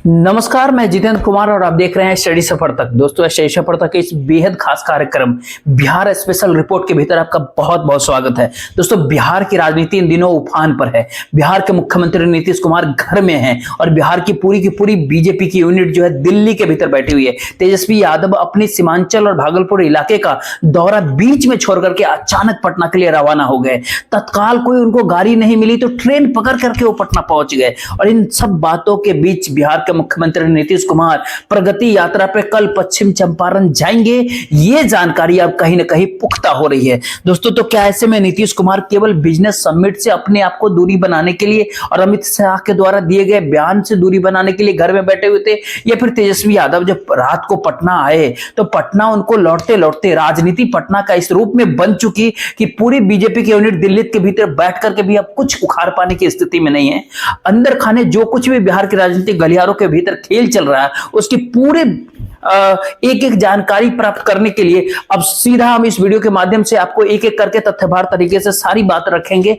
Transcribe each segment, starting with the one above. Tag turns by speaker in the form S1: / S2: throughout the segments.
S1: नमस्कार, मैं जितेंद्र कुमार और आप देख रहे हैं स्टडी सफर तक। दोस्तों, स्टडी सफर तक के इस बेहद खास कार्यक्रम बिहार स्पेशल रिपोर्ट के भीतर आपका बहुत बहुत स्वागत है। दोस्तों, बिहार की राजनीति इन दिनों उफान पर है। बिहार के मुख्यमंत्री नीतीश कुमार घर में हैं और बिहार की पूरी बीजेपी की यूनिट जो है दिल्ली के भीतर बैठी हुई है। तेजस्वी यादव अपनी सीमांचल और भागलपुर इलाके का दौरा बीच में छोड़ करके अचानक पटना के लिए रवाना हो गए। तत्काल कोई उनको गाड़ी नहीं मिली तो ट्रेन पकड़ करके वो पटना पहुंच गए। और इन सब बातों के बीच बिहार के मुख्यमंत्री नीतीश कुमार प्रगति यात्रा पे कल पश्चिम चंपारण जाएंगे। ये जानकारी अब कहीं ना कहीं पुख्ता हो रही है। दोस्तों, तो क्या ऐसे में नीतीश कुमार केवल बिजनेस समिट से अपने आप को दूरी बनाने के लिए और अमित शाह के द्वारा दिए गए बयान से दूरी बनाने के लिए घर में बैठे हुए थे, या फिर तेजस्वी यादव जब रात को पटना आए तो पटना उनको लौटते लौटते राजनीति पटना का इस रूप में बन चुकी कि पूरी बीजेपी की यूनिट दिल्ली के भीतर बैठ करके भी अब कुछ उखाड़ पाने की स्थिति में नहीं है। अंदर खाने जो कुछ भी बिहार की राजनीतिक गलियारों के भीतर खेल चल रहा है उसकी पूरे एक एक जानकारी प्राप्त करने के लिए अब सीधा हम इस वीडियो के माध्यम से आपको एक एक करके तथ्यवार तरीके से सारी बात रखेंगे।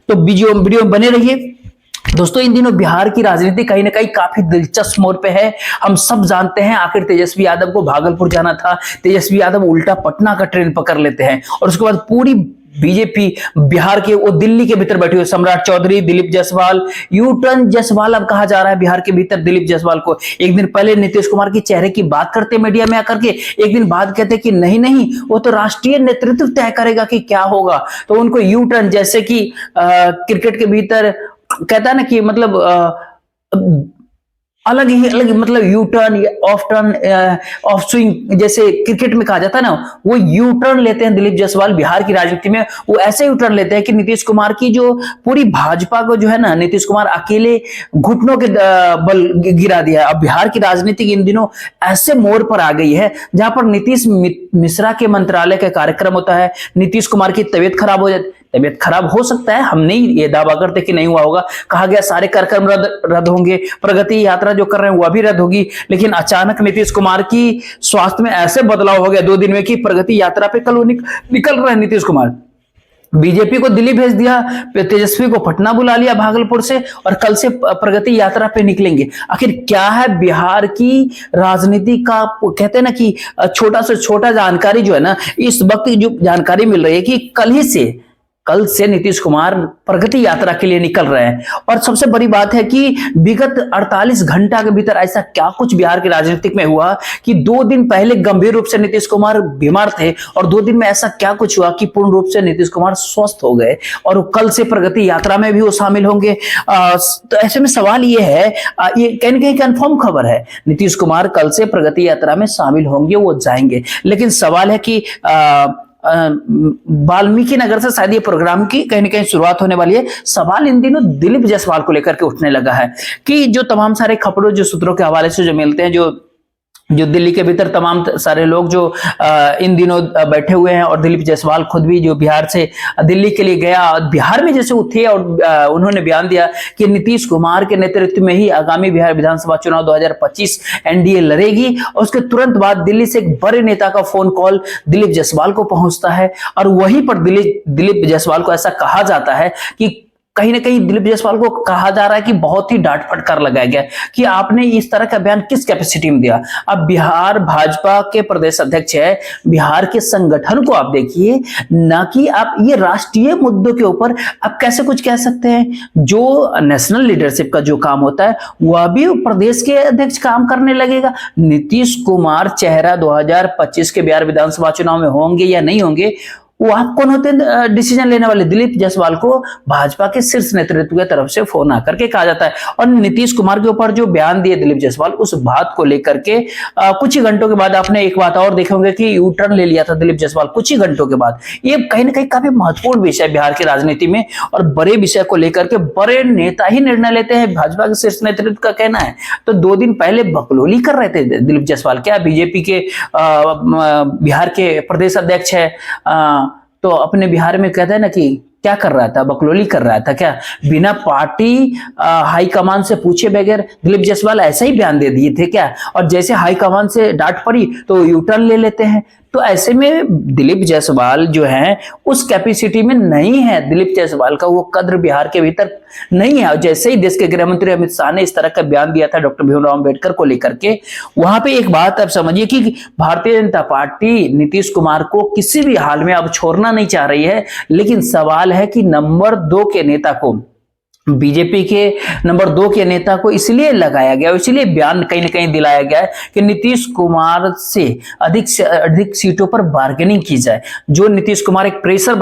S1: तो वीडियो में बने रहिए। दोस्तों, इन दिनों बिहार की राजनीति कहीं ना कहीं काफी दिलचस्प मोड़ पे है। हम सब जानते हैं आखिर तेजस्वी यादव को भागलपुर जाना था, तेजस्वी यादव उल्टा पटना का ट्रेन पकड़ लेते हैं और उसके बाद पूरी बीजेपी बिहार के वो दिल्ली के भीतर बैठी हुई सम्राट चौधरी, दिलीप जायसवाल, यू टर्न जायसवाल अब कहा जा रहा है बिहार के भीतर दिलीप जायसवाल को। एक दिन पहले नीतीश कुमार की चेहरे की बात करते मीडिया में आकर के, एक दिन बाद कहते कि नहीं वो तो राष्ट्रीय नेतृत्व तय करेगा कि क्या होगा। तो उनको यू टर्न, जैसे कि क्रिकेट के भीतर कहता है ना कि मतलब अलग मतलब यू टर्न या ऑफ स्विंग जैसे क्रिकेट में कहा जाता है ना, वो यू टर्न लेते हैं दिलीप जायसवाल बिहार की राजनीति में। वो ऐसे यू टर्न लेते हैं कि नीतीश कुमार की जो पूरी भाजपा को जो है ना, नीतीश कुमार अकेले घुटनों के बल गिरा दिया है। अब बिहार की राजनीति इन दिनों ऐसे मोड़ पर आ गई है जहां पर नीतीश मिश्रा के मंत्रालय का कार्यक्रम होता है, नीतीश कुमार की तबीयत खराब हो जाती। तबीयत खराब हो सकता है, हम नहीं ये दावा करते कि नहीं हुआ होगा। कहा गया सारे कार्यक्रम रद्द होंगे, प्रगति यात्रा जो कर रहे हैं वह भी रद्द होगी, लेकिन अचानक नीतीश कुमार की स्वास्थ्य में ऐसे बदलाव हो गया 2 दिन में कि प्रगति यात्रा पे कल वो निकल रहे हैं नीतीश कुमार। बीजेपी को दिल्ली भेज दिया, तेजस्वी को पटना बुला लिया भागलपुर से, और कल से प्रगति यात्रा पे निकलेंगे। आखिर क्या है बिहार की राजनीति का, कहते हैं ना कि छोटा से छोटा जानकारी जो है ना, इस वक्त जो जानकारी मिल रही है कि कल से नीतीश कुमार प्रगति यात्रा के लिए निकल रहे हैं। और सबसे बड़ी बात है कि विगत 48 घंटा के भीतर ऐसा क्या कुछ बिहार के राजनीतिक में हुआ कि 2 दिन पहले गंभीर रूप से नीतीश कुमार बीमार थे और 2 दिन में ऐसा क्या कुछ हुआ कि पूर्ण रूप से नीतीश कुमार स्वस्थ हो गए और कल से प्रगति यात्रा में भी वो शामिल होंगे। तो ऐसे में सवाल ये है, ये कहीं कहीं कंफर्म खबर है, नीतीश कुमार कल से प्रगति यात्रा में शामिल होंगे, वो जाएंगे। लेकिन सवाल है कि वाल्मीकि नगर से शायद ये प्रोग्राम की कहीं ना कहीं शुरुआत होने वाली है। सवाल इन दिनों दिलीप जायसवाल को लेकर के उठने लगा है कि जो तमाम सारे खबरों जो सूत्रों के हवाले से जो मिलते हैं, जो दिल्ली के भीतर तमाम सारे लोग जो इन दिनों बैठे हुए हैं, और दिलीप जायसवाल खुद भी जो बिहार से दिल्ली के लिए गया, बिहार में जैसे उठे और उन्होंने बयान दिया कि नीतीश कुमार के नेतृत्व में ही आगामी बिहार विधानसभा चुनाव 2025 एनडीए लड़ेगी। और उसके तुरंत बाद दिल्ली से एक बड़े नेता का फोन कॉल दिलीप जायसवाल को पहुंचता है और वहीं पर दिलीप जायसवाल को ऐसा कहा जाता है कि कहीं ना कहीं दिलीप जायसवाल को कहा जा रहा है कि बहुत ही डांट फटकार लगाया गया कि आपने इस तरह का बयान किस कैपेसिटी में दिया। अब बिहार भाजपा के प्रदेश अध्यक्ष है, बिहार के संगठन को आप देखिए, ना कि आप ये राष्ट्रीय मुद्दों के ऊपर आप कैसे कुछ कह सकते हैं। जो नेशनल लीडरशिप का जो काम होता है वह भी प्रदेश के अध्यक्ष काम करने लगेगा। नीतीश कुमार चेहरा 2025 के बिहार विधानसभा चुनाव में होंगे या नहीं होंगे, वो आप कौन होते हैं डिसीजन लेने वाले। दिलीप जायसवाल को भाजपा के शीर्ष नेतृत्व की तरफ से फोन आकर के कहा जाता है, और नीतीश कुमार के ऊपर जो बयान दिए दिलीप जायसवाल, उस बात को लेकर के कुछ ही घंटों के बाद आपने एक बात और देखेंगे कि यू टर्न ले लिया था दिलीप जायसवाल कुछ ही घंटों के बाद। ये कहीं ना कहीं काफी महत्वपूर्ण विषय बिहार की राजनीति में, और बड़े विषय को लेकर के बड़े नेता ही निर्णय लेते हैं, भाजपा के शीर्ष नेतृत्व का कहना है। तो 2 दिन पहले बकलोली कर रहे थे दिलीप जायसवाल, क्या बीजेपी के बिहार के प्रदेश अध्यक्ष है, तो अपने बिहार में कहते हैं ना कि क्या कर रहा था, बकलोली कर रहा था क्या, बिना पार्टी हाईकमान से पूछे बगैर दिलीप जायसवाल ऐसा ही बयान दे दिए थे क्या। और जैसे हाईकमान से डांट पड़ी तो यू टर्न ले लेते हैं। तो ऐसे में दिलीप जायसवाल जो है उस कैपेसिटी में नहीं है, दिलीप जायसवाल का वो कद्र बिहार के भीतर नहीं है। जैसे ही देश के गृह मंत्री अमित शाह ने इस तरह का बयान दिया था डॉक्टर भीमराव अम्बेडकर को लेकर के, वहां पे एक बात आप समझिए कि भारतीय जनता पार्टी नीतीश कुमार को किसी भी हाल में अब छोड़ना नहीं चाह रही है, लेकिन सवाल है कि नंबर 2 के नेता को, बीजेपी के नंबर 2 के नेता को इसलिए लगाया गया, इसलिए बयान कहीं ना कहीं दिलाया गया है कि नीतीश कुमार से अधिक सीटों पर बार्गेनिंग की जाए। जो नीतीश कुमार एक प्रेशर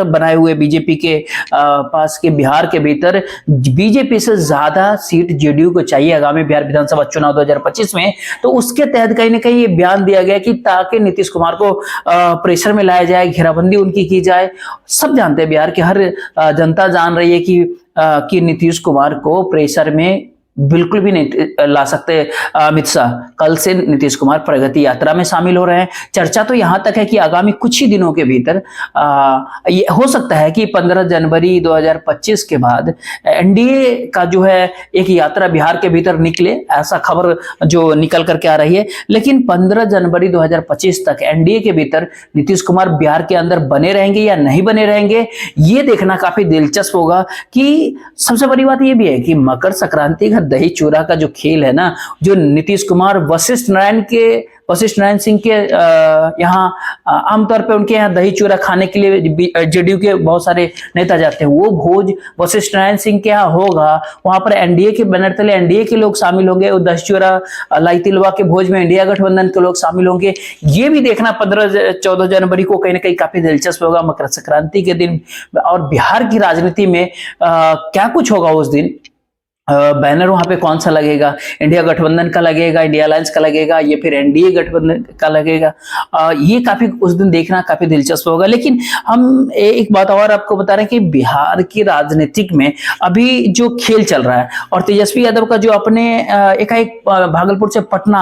S1: बनाए हुए बीजेपी के पास के बिहार के भीतर बीजेपी से ज्यादा सीट जेडीयू को चाहिए आगामी बिहार विधानसभा चुनाव 2025 में, तो उसके तहत कहीं ना कहीं ये बयान दिया गया कि ताकि नीतीश कुमार को प्रेशर में लाया जाए, घेराबंदी उनकी की जाए। सब जानते हैं, बिहार की हर जनता जान रही है कि नीतीश कुमार को प्रेशर में बिल्कुल भी नहीं ला सकते अमित शाह। कल से नीतीश कुमार प्रगति यात्रा में शामिल हो रहे हैं। चर्चा तो यहां तक है कि आगामी कुछ ही दिनों के भीतर ये हो सकता है कि 15 जनवरी 2025 के बाद एनडीए का जो है एक यात्रा बिहार के भीतर निकले, ऐसा खबर जो निकल करके आ रही है। लेकिन 15 जनवरी 2025 तक एनडीए के भीतर नीतीश कुमार बिहार के अंदर बने रहेंगे या नहीं बने रहेंगे, ये देखना काफी दिलचस्प होगा। कि सबसे बड़ी बात यह भी है कि मकर संक्रांति का दही चूरा का जो खेल है ना, जो नीतीश कुमार वशिष्ठ नारायण सिंह के यहाँ आमतौर पे उनके यहाँ दही चूरा खाने के लिए जेडीयू के बहुत सारे नेता जाते हैं, वो भोज वशिष्ठ नारायण सिंह के यहाँ होगा। वहां पर एनडीए के बैनर तले एनडीए के लोग शामिल होंगे, वो दही चूरा लाई तिलवा के भोज में इंडिया गठबंधन के लोग शामिल होंगे। ये भी देखना 15-14 जनवरी को कहीं ना कहीं काफी दिलचस्प होगा, मकर संक्रांति के दिन। और बिहार की राजनीति में क्या कुछ होगा उस दिन, बैनर वहां पे कौन सा लगेगा, इंडिया गठबंधन का लगेगा, इंडिया अलायंस का लगेगा, ये फिर एनडीए गठबंधन का लगेगा, ये काफी उस दिन देखना काफी दिलचस्प होगा। लेकिन हम एक बात और आपको बता रहे हैं कि बिहार की राजनीतिक में अभी जो खेल चल रहा है, और तेजस्वी यादव का जो अपने एकाएक भागलपुर से पटना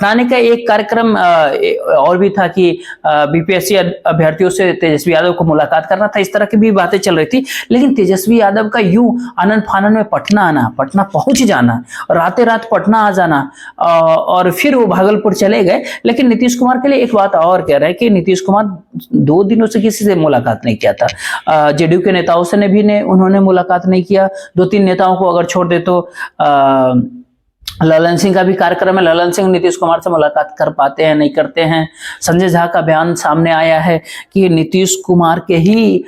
S1: आने का एक कार्यक्रम और भी था कि बीपीएससी अभ्यर्थियों से तेजस्वी यादव को मुलाकात करना था, इस तरह की भी बातें चल रही थी। लेकिन तेजस्वी यादव का यूं आनन फानन में पटना आना, पटना पहुंच जाना, रातें रात पटना आ जाना, और फिर वो भागलपुर चले गए। लेकिन नीतीश कुमार के लिए एक बात और कह रहे हैं कि नीतीश कुमार 2 दिनों से किसी से मुलाकात नहीं किया था। जेडीयू के नेताओं से उन्होंने मुलाकात नहीं किया। 2-3 नेताओं को अगर छोड़ दे तो ललन सिंह का भी कार्यक्रम है, ललन सिंह नीतीश कुमार से मुलाकात कर पाते हैं, नहीं करते हैं। संजय झा का बयान सामने आया है कि नीतीश कुमार के ही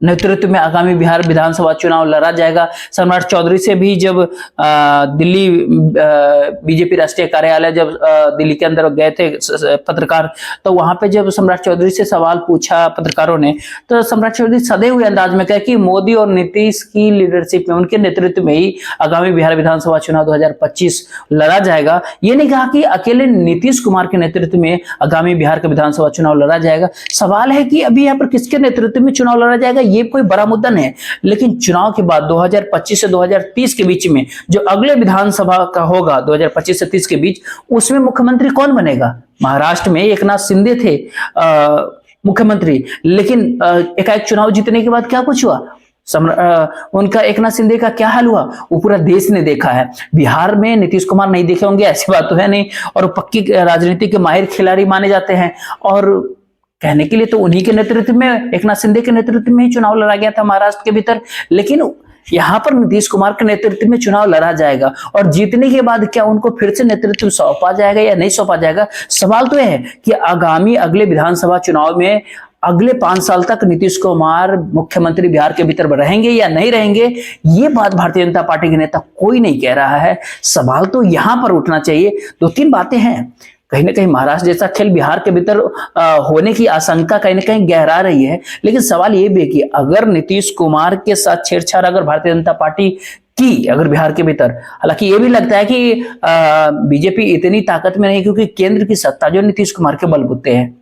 S1: नेतृत्व में आगामी बिहार विधानसभा चुनाव लड़ा जाएगा। सम्राट चौधरी से भी जब दिल्ली बीजेपी राष्ट्रीय कार्यालय जब दिल्ली के अंदर गए थे पत्रकार, तो वहां पे जब सम्राट चौधरी से सवाल पूछा पत्रकारों ने, तो सम्राट चौधरी सदे हुए अंदाज में कहा कि मोदी और नीतीश की लीडरशिप में, उनके नेतृत्व में ही आगामी बिहार विधानसभा चुनाव 2025 लड़ा जाएगा। ये नहीं कहा कि अकेले नीतीश कुमार के नेतृत्व में आगामी बिहार का विधानसभा चुनाव लड़ा जाएगा। सवाल है कि अभी यहाँ पर किसके नेतृत्व में चुनाव लड़ा जाएगा, ये कोई बड़ा मुद्दा नहीं है। लेकिन चुनाव के बाद 2025 से 2030 के बीच में जो अगले विधानसभा का होगा 2025 से 30 के बीच, उसमें मुख्यमंत्री कौन बनेगा? महाराष्ट्र में एकनाथ शिंदे थे मुख्यमंत्री, लेकिन एकाएक चुनाव जीतने के बाद क्या कुछ हुआ, उनका एकनाथ शिंदे का क्या हाल हुआ, वो पूरा देश ने देखा है। बिहार में नीतीश कुमार नहीं देखे होंगे ऐसी बात तो है नहीं, और पक्की राजनीति के माहिर खिलाड़ी माने जाते हैं। और कहने के लिए तो उन्हीं के नेतृत्व में, एकनाथ शिंदे के नेतृत्व में ही चुनाव लड़ा गया था महाराष्ट्र के भीतर। लेकिन यहां पर नीतीश कुमार के नेतृत्व में चुनाव लड़ा जाएगा, और जीतने के बाद क्या उनको फिर से नेतृत्व सौंपा जाएगा या नहीं सौंपा जाएगा? सवाल तो यह है कि अगले विधानसभा चुनाव में अगले 5 साल तक नीतीश कुमार मुख्यमंत्री बिहार के भीतर रहेंगे या नहीं रहेंगे, ये बात भारतीय जनता पार्टी के नेता कोई नहीं कह रहा है। सवाल तो यहां पर उठना चाहिए। 2-3 बातें हैं। कहीं ना कहीं महाराष्ट्र जैसा खेल बिहार के भीतर होने की आशंका कहीं ना कहीं गहरा रही है। लेकिन सवाल ये भी है कि अगर नीतीश कुमार के साथ छेड़छाड़ अगर भारतीय जनता पार्टी की अगर बिहार के भीतर, हालांकि ये भी लगता है कि बीजेपी इतनी ताकत में नहीं, क्योंकि केंद्र की सत्ता जो नीतीश कुमार के बलबूते हैं,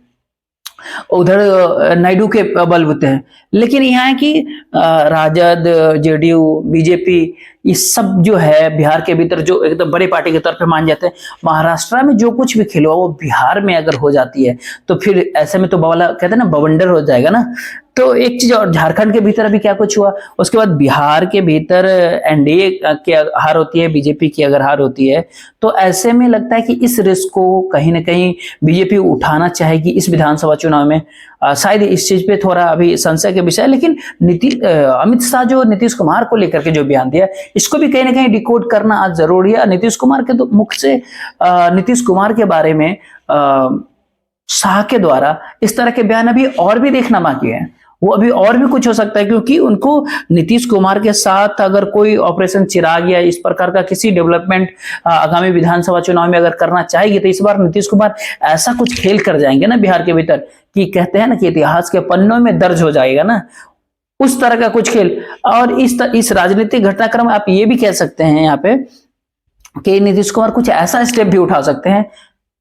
S1: उधर नायडू के बलबूते हैं। लेकिन यहाँ है कि राजद, जेडीयू, बीजेपी ये सब जो है बिहार के भीतर जो एकदम बड़े पार्टी के तौर पे मान जाते हैं, महाराष्ट्र में जो कुछ भी खेल हुआ वो बिहार में अगर हो जाती है तो फिर ऐसे में तो बवाला कहते हैं ना, बवंडर हो जाएगा ना। तो एक चीज और, झारखंड के भीतर अभी क्या कुछ हुआ, उसके बाद बिहार के भीतर एनडीए की हार होती है, बीजेपी की अगर हार होती है, तो ऐसे में लगता है कि इस रिस्क को कहीं ना कहीं बीजेपी उठाना चाहेगी इस विधानसभा चुनाव में। शायद इस चीज पे थोड़ा अभी संशय के विषय है, लेकिन अमित शाह जो नीतीश कुमार को लेकर के जो बयान दिया, इसको भी कहीं ना कहीं डिकोड करना आज जरूरी है। नीतीश कुमार के तो मुख से नीतीश कुमार के बारे में शाह के द्वारा इस तरह के बयान अभी और भी देखना बाकी है, वो अभी और भी कुछ हो सकता है, क्योंकि उनको नीतीश कुमार के साथ अगर कोई ऑपरेशन चिराग या इस प्रकार का किसी डेवलपमेंट आगामी विधानसभा चुनाव में अगर करना चाहेगी, तो इस बार नीतीश कुमार ऐसा कुछ खेल कर जाएंगे ना बिहार के भीतर कि कहते हैं ना कि इतिहास के पन्नों में दर्ज हो जाएगा ना, उस तरह का कुछ खेल। और इस राजनीतिक घटनाक्रम आप ये भी कह सकते हैं यहाँ पे कि नीतीश कुमार कुछ ऐसा स्टेप भी उठा सकते हैं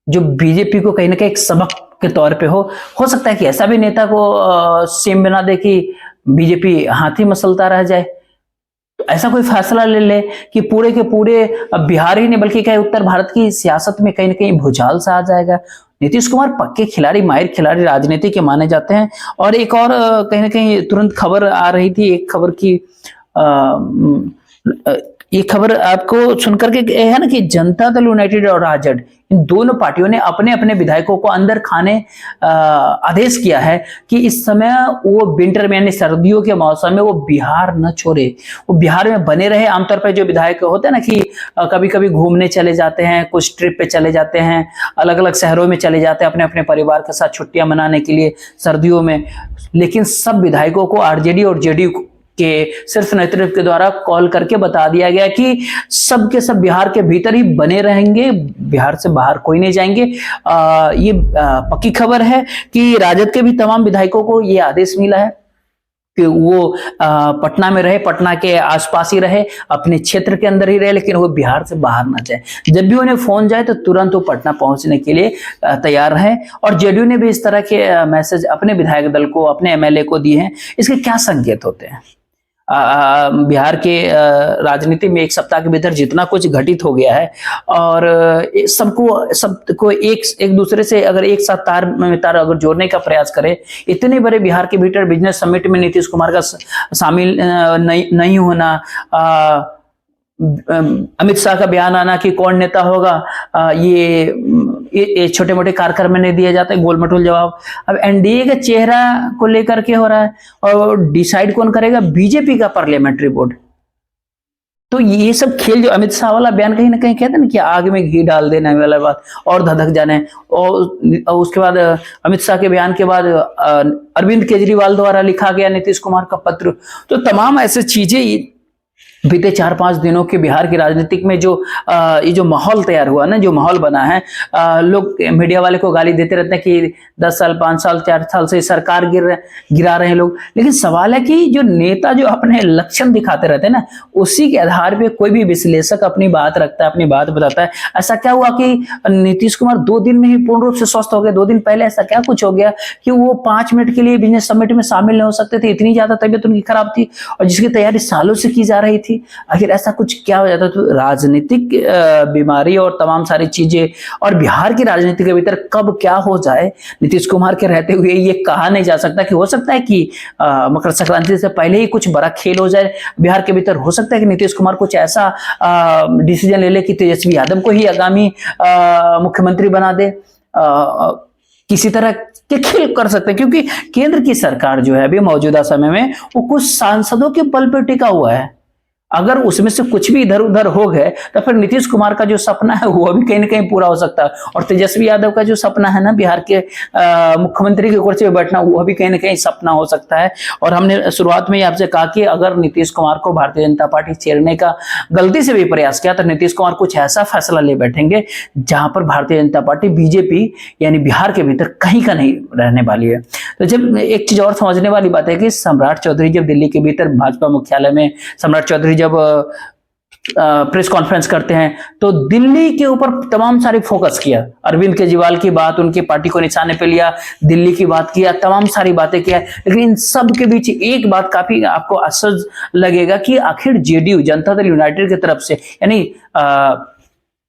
S1: जो बीजेपी को कहीं ना कहीं एक सबक के तौर पे हो सकता है कि ऐसा भी नेता को सीएम बना दे कि बीजेपी हाथी मसलता रह जाए। तो ऐसा कोई फैसला ले ले कि पूरे के पूरे बिहार ही नहीं बल्कि क्या उत्तर भारत की सियासत में कहीं ना कहीं भूचाल सा आ जाएगा। नीतीश कुमार पक्के खिलाड़ी, माहिर खिलाड़ी, राजनीति के माने जाते हैं। और एक और कहीं ना कहीं तुरंत खबर आ रही थी, एक खबर की ये खबर आपको सुनकर के है ना कि जनता दल यूनाइटेड और राजद, इन दोनों पार्टियों ने अपने अपने विधायकों को अंदर खाने आदेश किया है कि इस समय वो विंटर में यानी सर्दियों के मौसम में वो बिहार न छोड़े, वो बिहार में बने रहे। आमतौर पर जो विधायक होते हैं ना कि कभी कभी घूमने चले जाते हैं, कुछ ट्रिप पे चले जाते हैं, अलग अलग शहरों में चले जाते हैं अपने अपने परिवार के साथ छुट्टियां मनाने के लिए सर्दियों में, लेकिन सब विधायकों को आरजेडी और जेडीयू के सिर्फ नेतृत्व के द्वारा कॉल करके बता दिया गया कि सब के सब बिहार के भीतर ही बने रहेंगे, बिहार से बाहर कोई नहीं जाएंगे। ये पक्की खबर है कि राजद के भी तमाम विधायकों को ये आदेश मिला है कि वो पटना में रहे, पटना के आसपास ही रहे, अपने क्षेत्र के अंदर ही रहे, लेकिन वो बिहार से बाहर ना जाए। जब भी उन्हें फोन जाए तो तुरंत वो पटना पहुंचने के लिए तैयार रहे। और जेडीयू ने भी इस तरह के मैसेज अपने विधायक दल को, अपने एमएलए को दिए हैं। इसके क्या संकेत होते हैं? बिहार के राजनीति में एक सप्ताह के भीतर जितना कुछ घटित हो गया है और सबको एक दूसरे से अगर एक साथ तार अगर जोड़ने का प्रयास करे, इतने बड़े बिहार के भीतर बिजनेस समिट में नीतीश कुमार का शामिल नहीं होना, अमित शाह का बयान आना कि कौन नेता होगा, ये छोटे मोटे कार्यक्रम में नहीं दिया जाता है, गोल मटोल जवाब। अब एनडीए के चेहरा को लेकर के हो रहा है और डिसाइड कौन करेगा? बीजेपी का पार्लियामेंट्री बोर्ड। तो ये सब खेल जो अमित शाह वाला बयान कहीं ना कहीं कहते हैं ना कि आग में घी डाल देने वाला बात और धधक जाने। और उसके बाद अमित शाह के बयान के बाद अरविंद केजरीवाल द्वारा लिखा गया नीतीश कुमार का पत्र, तो तमाम ऐसे चीजें बीते 4-5 दिनों के बिहार की राजनीतिक में जो ये जो माहौल तैयार हुआ ना, जो माहौल बना है, लोग मीडिया वाले को गाली देते रहते हैं कि 10 साल 5 साल 4 साल से सरकार गिरा रहे हैं लोग, लेकिन सवाल है कि जो नेता जो अपने लक्षण दिखाते रहते हैं ना, उसी के आधार पे कोई भी विश्लेषक अपनी बात रखता है, अपनी बात बताता है। ऐसा क्या हुआ कि नीतीश कुमार 2 दिन में ही पूर्ण रूप से स्वस्थ हो गए? 2 दिन पहले ऐसा क्या कुछ हो गया कि वो 5 मिनट के लिए बिजनेस समिट में शामिल नहीं हो सकते थे? इतनी ज्यादा तबीयत उनकी खराब थी और जिसकी तैयारी सालों से की जा रही थी। आखिर ऐसा कुछ क्या हो जाता? तो राजनीतिक बीमारी और तमाम सारी चीजें, और बिहार की राजनीति के भीतर कब क्या हो जाए नीतीश कुमार के रहते हुए ये कहा नहीं जा सकता। कि हो सकता है कि मकर संक्रांति से पहले ही कुछ बड़ा खेल हो जाए बिहार के भीतर। हो सकता है कि नीतीश कुमार कुछ ऐसा डिसीजन ले ले कि तेजस्वी यादव को ही आगामी मुख्यमंत्री बना दे। किसी तरह के खेल कर सकते हैं, क्योंकि केंद्र की सरकार जो है अभी मौजूदा समय में वो कुछ सांसदों के बल पर टिका हुआ है। अगर उसमें से कुछ भी इधर उधर हो गए तो फिर नीतीश कुमार का जो सपना है वो भी कहीं ना कहीं पूरा हो सकता है, और तेजस्वी यादव का जो सपना है ना बिहार के मुख्यमंत्री के कुर्सी पे बैठना, वो भी कहीं ना कहीं सपना हो सकता है। और हमने शुरुआत में ही आपसे कहा कि अगर नीतीश कुमार को भारतीय जनता पार्टी छेड़ने का गलती से भी प्रयास किया तो नीतीश कुमार कुछ ऐसा फैसला ले बैठेंगे जहां पर भारतीय जनता पार्टी बीजेपी यानी बिहार के भीतर कहीं का नहीं रहने वाली है। तो जब एक चीज और समझने वाली बात है कि सम्राट चौधरी जब दिल्ली के भीतर भाजपा मुख्यालय में सम्राट चौधरी जब प्रेस कॉन्फ्रेंस करते हैं तो दिल्ली के ऊपर तमाम सारी फोकस किया, अरविंद केजरीवाल की बात, उनकी पार्टी को निशाने पे लिया, दिल्ली की बात किया, तमाम सारी बातें किया। लेकिन इन सब के बीच एक बात काफी आपको आश्चर्य लगेगा कि आखिर जेडीयू, जनता दल यूनाइटेड की तरफ से, यानी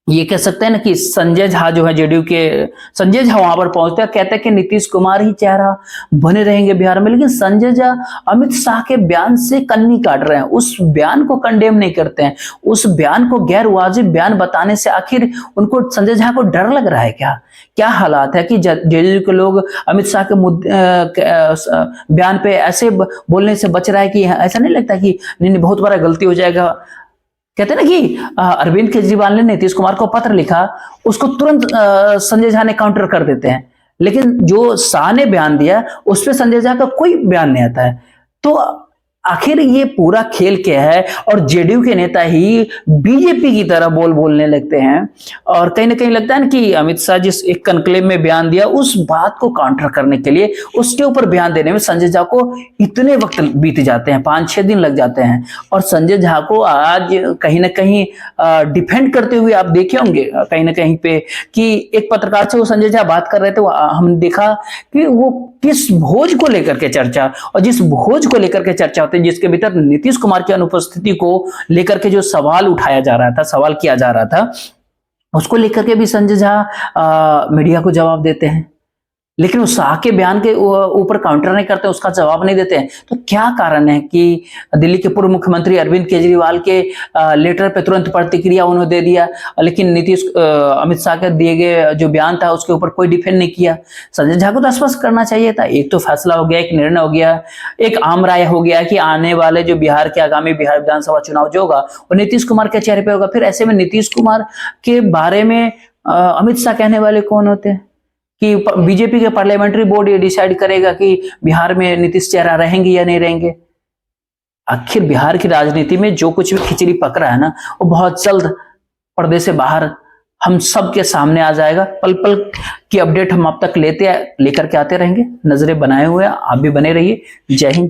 S1: ये कह सकते हैं ना कि संजय झा जो है जेडीयू के, संजय झा वहां पर पहुंचते हैं, कहते हैं कि नीतीश कुमार ही चेहरा बने रहेंगे बिहार में। लेकिन संजय झा अमित शाह के बयान से कन्नी काट रहे हैं, उस बयान को कंडेम नहीं करते हैं, उस बयान को गैर वाजिब बयान बताने से आखिर उनको, संजय झा को डर लग रहा है क्या? क्या हालात है कि जेडीयू के लोग अमित शाह के बयान पे ऐसे बोलने से बच रहा है कि ऐसा नहीं लगता कि नहीं बहुत बड़ा गलती हो जाएगा? कहते हैं ना कि अरविंद केजरीवाल ने नीतीश कुमार को पत्र लिखा, उसको तुरंत संजय झा ने काउंटर कर देते हैं, लेकिन जो शाह ने बयान दिया उस पर संजय झा का कोई बयान नहीं आता है। तो आखिर ये पूरा खेल क्या है? और जेडीयू के नेता ही बीजेपी की तरह बोलने लगते हैं, और कहीं ना कहीं लगता है ना कि अमित शाह जिस एक कॉन्क्लेव में बयान दिया उस बात को काउंटर करने के लिए उसके ऊपर बयान देने में संजय झा को इतने वक्त बीत जाते हैं, 5-6 दिन लग जाते हैं। और संजय झा को आज कहीं ना कहीं डिफेंड करते हुए आप देखे होंगे कहीं ना कहीं पे कि एक पत्रकार से वो संजय झा बात कर रहे थे, हमने देखा कि वो किस भोज को लेकर के चर्चा, और जिस भोज को लेकर के चर्चा होती है जिसके भीतर नीतीश कुमार की अनुपस्थिति को लेकर के जो सवाल उठाया जा रहा था, सवाल किया जा रहा था, उसको लेकर के भी संजय झा मीडिया को जवाब देते हैं। लेकिन उस शाह के बयान के ऊपर काउंटर नहीं करते, उसका जवाब नहीं देते हैं। तो क्या कारण है कि दिल्ली के पूर्व मुख्यमंत्री अरविंद केजरीवाल के लेटर पे तुरंत प्रतिक्रिया उन्होंने दे दिया, लेकिन अमित शाह के दिए गए जो बयान था उसके ऊपर कोई डिफेंड नहीं किया? संजय झा को तो स्पष्ट करना चाहिए था। एक तो फैसला हो गया, एक निर्णय हो गया, एक आम राय हो गया कि आने वाले जो बिहार के आगामी बिहार विधानसभा चुनाव जो होगा वो नीतीश कुमार के चेहरे पे होगा। फिर ऐसे में नीतीश कुमार के बारे में अमित शाह कहने वाले कौन होते हैं? कि बीजेपी के पार्लियामेंट्री बोर्ड ये डिसाइड करेगा कि बिहार में नीतीश चेहरा रहेंगे या नहीं रहेंगे। आखिर बिहार की राजनीति में जो कुछ भी खिचड़ी पक रहा है ना, वो बहुत जल्द पर्दे से बाहर हम सब के सामने आ जाएगा। पल पल की अपडेट हम आप तक लेकर के आते रहेंगे। नजरें बनाए हुए आप भी बने रहिए। जय हिंद।